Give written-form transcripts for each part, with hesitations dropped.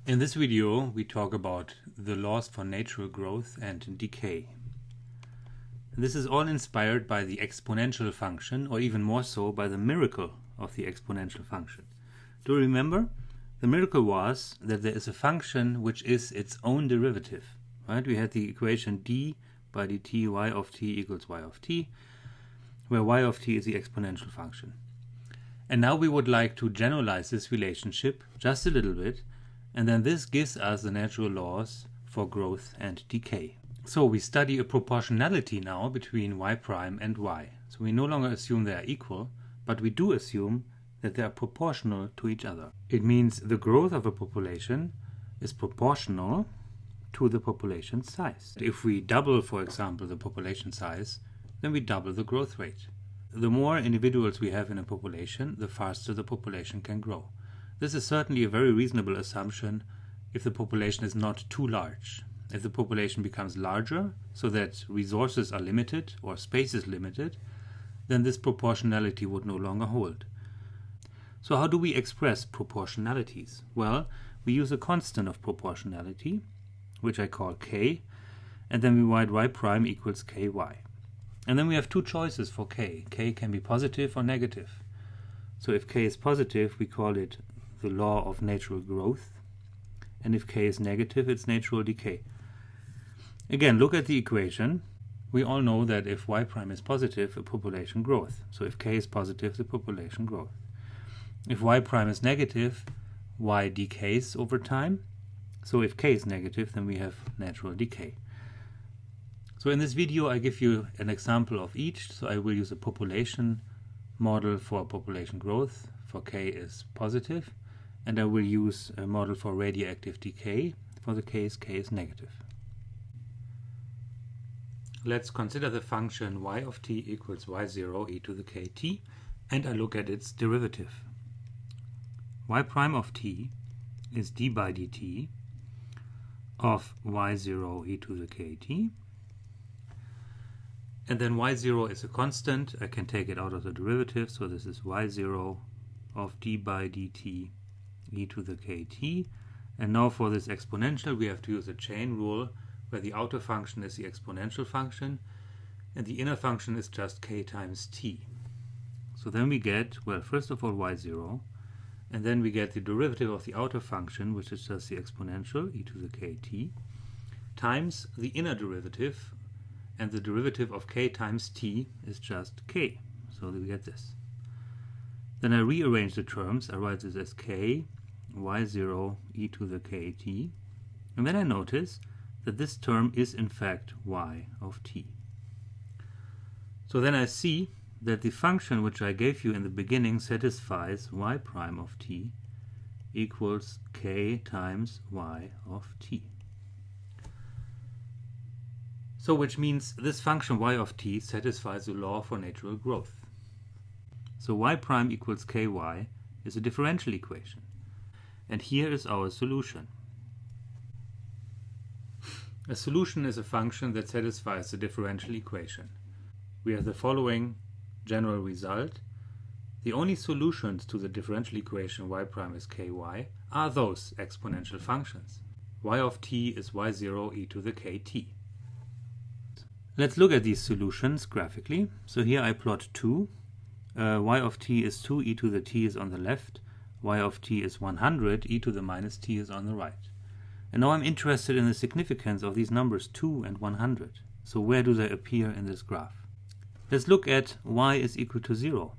In this video, we talk about the laws for natural growth and decay. This is all inspired by the exponential function, or even more so by the miracle of the exponential function. Do you remember? The miracle was that there is a function which is its own derivative. Right? We had the equation d by dt y of t equals y of t, where y of t is the exponential function. And now we would like to generalize this relationship just a little bit, and then this gives us the natural laws for growth and decay. So we study a proportionality now between y prime and y. So we no longer assume they are equal, but we do assume that they are proportional to each other. It means the growth of a population is proportional to the population size. If we double, for example, the population size, then we double the growth rate. The more individuals we have in a population, the faster the population can grow. This is certainly a very reasonable assumption if the population is not too large. If the population becomes larger, so that resources are limited or space is limited, then this proportionality would no longer hold. So how do we express proportionalities? Well, we use a constant of proportionality, which I call k, and then we write y prime equals ky. And then we have two choices for k. K can be positive or negative. So if k is positive, we call it the law of natural growth, and if k is negative, it's natural decay. Again, look at the equation. We all know that if y prime is positive, a population growth. So if k is positive, the population growth. If y prime is negative, y decays over time. So if k is negative, then we have natural decay. So in this video, I give you an example of each. So I will use a population model for population growth, for k is positive, and I will use a model for radioactive decay for the case k is negative. Let's consider the function y of t equals y0 e to the kt, and I look at its derivative. Y prime of t is d by dt of y0 e to the kt, and then y0 is a constant. I can take it out of the derivative, so this is y0 of d by dt e to the kt. And now for this exponential, we have to use a chain rule where the outer function is the exponential function and the inner function is just k times t. So then we get, well, first of all y0, and then we get the derivative of the outer function, which is just the exponential e to the kt, times the inner derivative, and the derivative of k times t is just k. So we get this. Then I rearrange the terms. I write this as k y0 e to the kt, and then I notice that this term is in fact y of t. So then I see that the function which I gave you in the beginning satisfies y prime of t equals k times y of t. So which means this function y of t satisfies the law for natural growth. So y prime equals ky is a differential equation. And here is our solution. A solution is a function that satisfies the differential equation. We have the following general result. The only solutions to the differential equation y prime is ky are those exponential functions. Y of t is y0 e to the kt. Let's look at these solutions graphically. So here I plot 2. Y of t is 2, e to the t is on the left. Y of t is 100, e to the minus t is on the right. And now I'm interested in the significance of these numbers 2 and 100. So where do they appear in this graph? Let's look at y is equal to 0.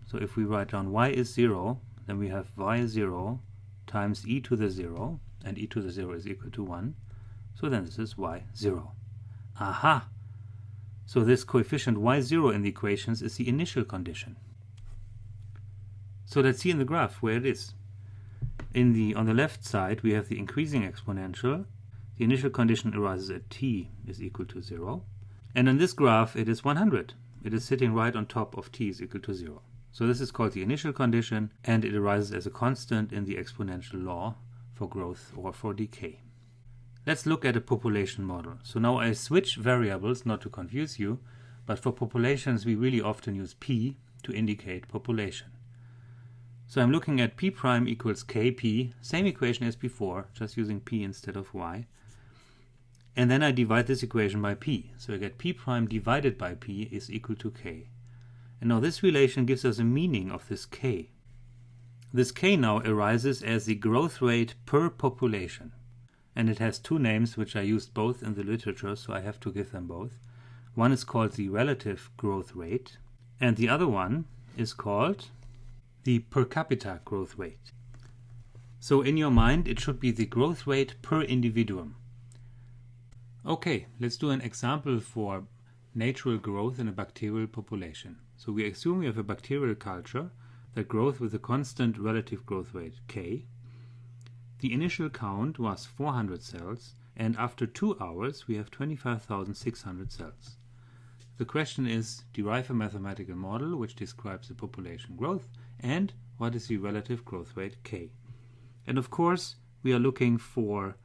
So if we write down y is 0, then we have y0 times e to the 0, and e to the 0 is equal to 1. So then this is y0. Aha! So this coefficient y0 in the equations is the initial condition. So let's see in the graph where it is. On the left side, we have the increasing exponential. The initial condition arises at t is equal to 0. And in this graph, it is 100. It is sitting right on top of t is equal to 0. So this is called the initial condition, and it arises as a constant in the exponential law for growth or for decay. Let's look at a population model. So now I switch variables, not to confuse you, but for populations we really often use p to indicate population. So I'm looking at p prime equals kp, same equation as before, just using p instead of y. And then I divide this equation by p. So I get p prime divided by p is equal to k. And now this relation gives us a meaning of this k. This k now arises as the growth rate per population. And it has two names which I used both in the literature, so I have to give them both. One is called the relative growth rate, and the other one is called the per capita growth rate. So in your mind it should be the growth rate per individuum. Okay, let's do an example for natural growth in a bacterial population. So we assume we have a bacterial culture that grows with a constant relative growth rate k. The initial count was 400 cells, and after 2 hours we have 25,600 cells. The question is, derive a mathematical model which describes the population growth and what is the relative growth rate k. And of course we are looking for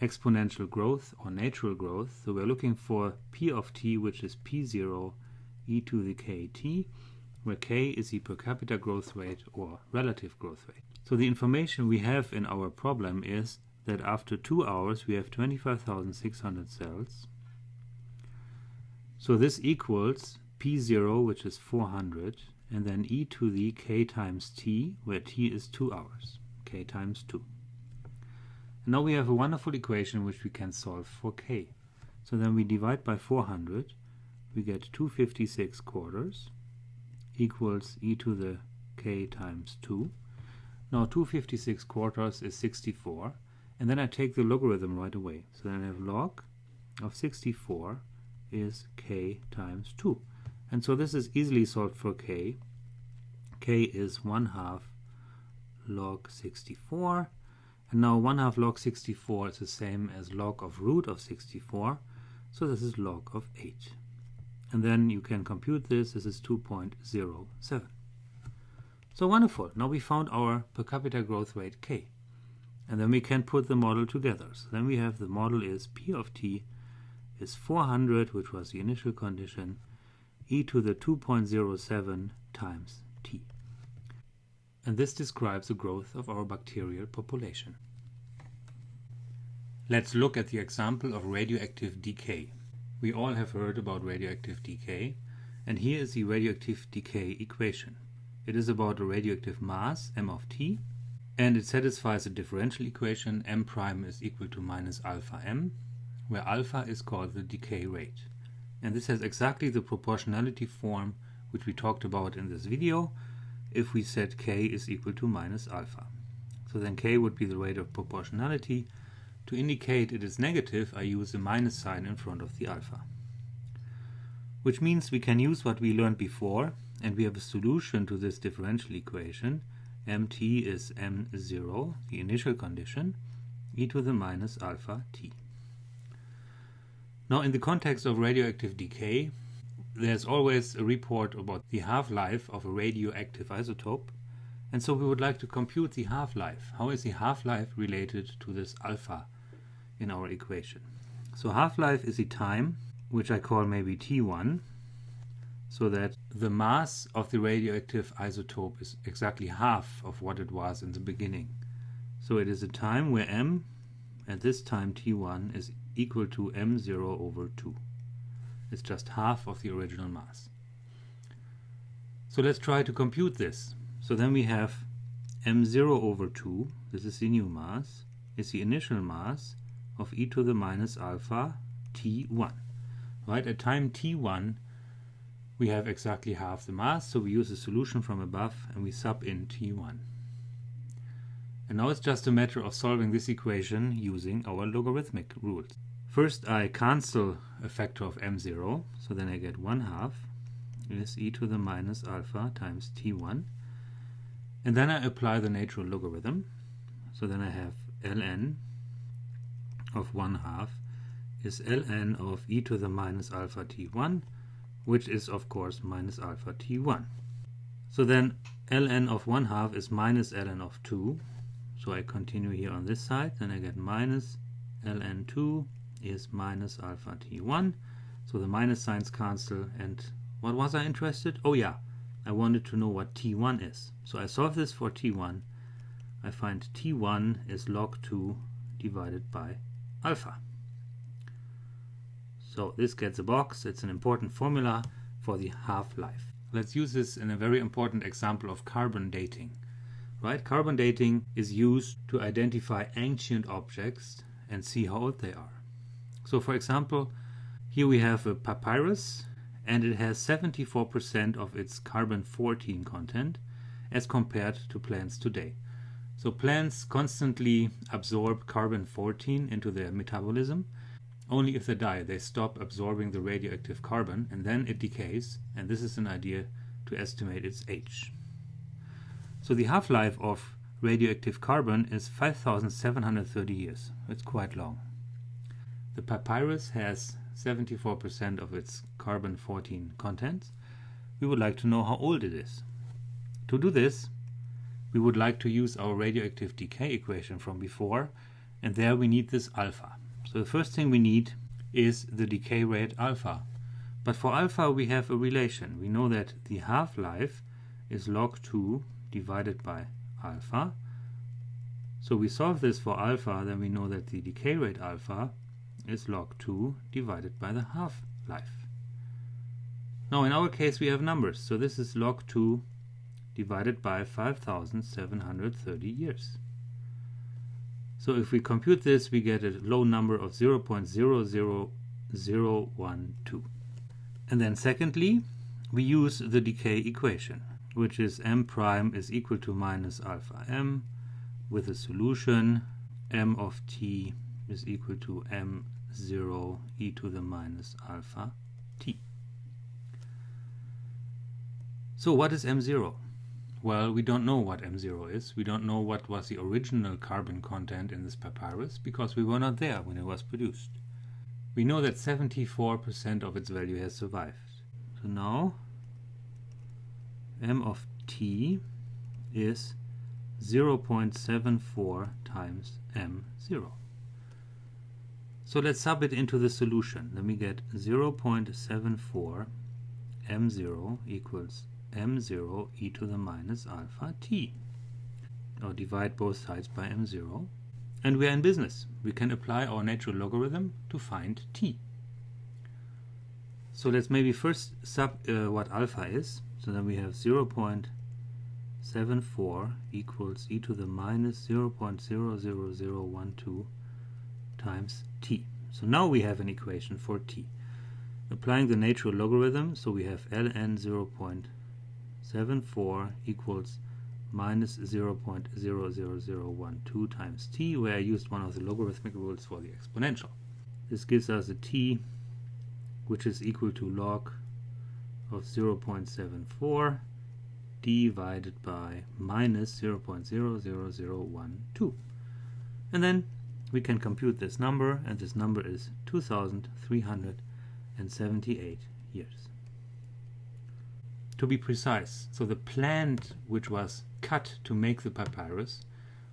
exponential growth or natural growth, so we're looking for p of t, which is p0 e to the kt, where k is the per capita growth rate or relative growth rate. So the information we have in our problem is that after 2 hours we have 25,600 cells. So this equals p0, which is 400, and then e to the k times t, where t is 2 hours, k times 2. And now we have a wonderful equation which we can solve for k. So then we divide by 400, we get 256 quarters equals e to the k times 2. Now 256 quarters is 64, and then I take the logarithm right away. So then I have log of 64 is k times 2. And so this is easily solved for k. K is 1/2 log 64. And now 1/2 log 64 is the same as log of root of 64. So this is log of 8. And then you can compute this. This is 2.07. So wonderful. Now we found our per capita growth rate k. And then we can put the model together. So then we have the model is p of t is 400, which was the initial condition, e to the 2.07 times t. And this describes the growth of our bacterial population. Let's look at the example of radioactive decay. We all have heard about radioactive decay, and here is the radioactive decay equation. It is about a radioactive mass, m of t, and it satisfies a differential equation m prime is equal to minus alpha m, where alpha is called the decay rate. And this has exactly the proportionality form which we talked about in this video if we set k is equal to minus alpha. So then k would be the rate of proportionality. To indicate it is negative, I use a minus sign in front of the alpha. Which means we can use what we learned before, and we have a solution to this differential equation. mt is m0, the initial condition, e to the minus alpha t. Now in the context of radioactive decay, there's always a report about the half-life of a radioactive isotope, and so we would like to compute the half-life. How is the half-life related to this alpha in our equation? So half-life is the time, which I call maybe T1, so that the mass of the radioactive isotope is exactly half of what it was in the beginning. So it is a time where m at this time T1 is equal to m0 over 2. It's just half of the original mass. So let's try to compute this. So then we have m0 over 2, this is the new mass, is the initial mass of e to the minus alpha t1. Right, at time t1 we have exactly half the mass, so we use a solution from above and we sub in t1. And now it's just a matter of solving this equation using our logarithmic rules. First I cancel a factor of m0, so then I get 1/2 is e to the minus alpha times t1. And then I apply the natural logarithm, so then I have ln of 1/2 is ln of e to the minus alpha t1, which is of course minus alpha t1. So then ln of 1/2 is minus ln of 2, so I continue here on this side, then I get minus ln2 is minus alpha t1, so the minus signs cancel, and what was I interested? Oh yeah, I wanted to know what T1 is. So I solve this for T1. I find T1 is log 2 divided by alpha. So this gets a box. It's an important formula for the half-life. Let's use this in a very important example of carbon dating. Right? Carbon dating is used to identify ancient objects and see how old they are. So for example, here we have a papyrus, and it has 74% of its carbon-14 content as compared to plants today. So plants constantly absorb carbon-14 into their metabolism. Only if they die, they stop absorbing the radioactive carbon, and then it decays, and this is an idea to estimate its age. So the half-life of radioactive carbon is 5,730 years. It's quite long. The papyrus has 74% of its carbon-14 contents. We would like to know how old it is. To do this, we would like to use our radioactive decay equation from before, and there we need this alpha. So the first thing we need is the decay rate alpha. But for alpha we have a relation. We know that the half-life is log 2 divided by alpha. So we solve this for alpha, then we know that the decay rate alpha is log 2 divided by the half-life. Now in our case we have numbers, so this is log 2 divided by 5,730 years. So if we compute this, we get a low number of 0.00012. And then secondly, we use the decay equation, which is m prime is equal to minus alpha m, with a solution m of t is equal to m0 e to the minus alpha t. So what is m0? Well, we don't know what m0 is. We don't know what was the original carbon content in this papyrus because we were not there when it was produced. We know that 74% of its value has survived. So now m of t is 0.74 times m0. So let's sub it into the solution. Then we get 0.74 m0 equals m0 e to the minus alpha t. Or divide both sides by m0. And we are in business. We can apply our natural logarithm to find t. So let's maybe first sub what alpha is. So then we have 0.74 equals e to the minus 0.00012 times t. So now we have an equation for t. Applying the natural logarithm, so we have ln 0.74 equals minus 0.00012 times t, where I used one of the logarithmic rules for the exponential. This gives us a t which is equal to log of 0.74 divided by minus 0.00012. And then we can compute this number, and this number is 2,378 years. To be precise, so the plant which was cut to make the papyrus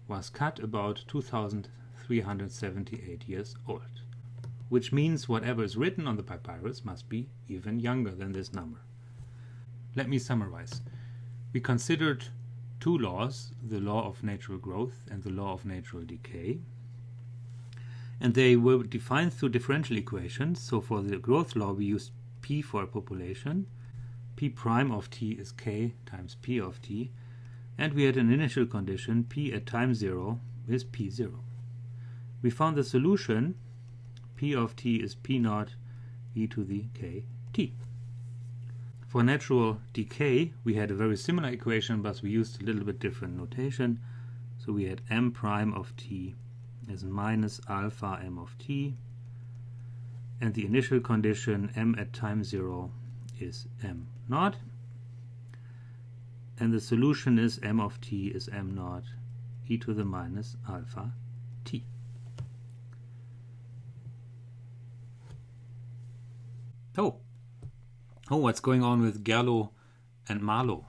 was cut about 2,378 years old, which means whatever is written on the papyrus must be even younger than this number. Let me summarize. We considered two laws, the law of natural growth and the law of natural decay, and they were defined through differential equations. So for the growth law we used p for a population. P prime of t is k times p of t, and we had an initial condition p at time 0 is p0. We found the solution p of t is p naught e to the kt. For natural decay we had a very similar equation, but we used a little bit different notation. So we had m prime of t is minus alpha m of t, and the initial condition m at time 0 is m naught, and the solution is m of t is m naught e to the minus alpha t. Oh, what's going on with Gerlo and Marlow?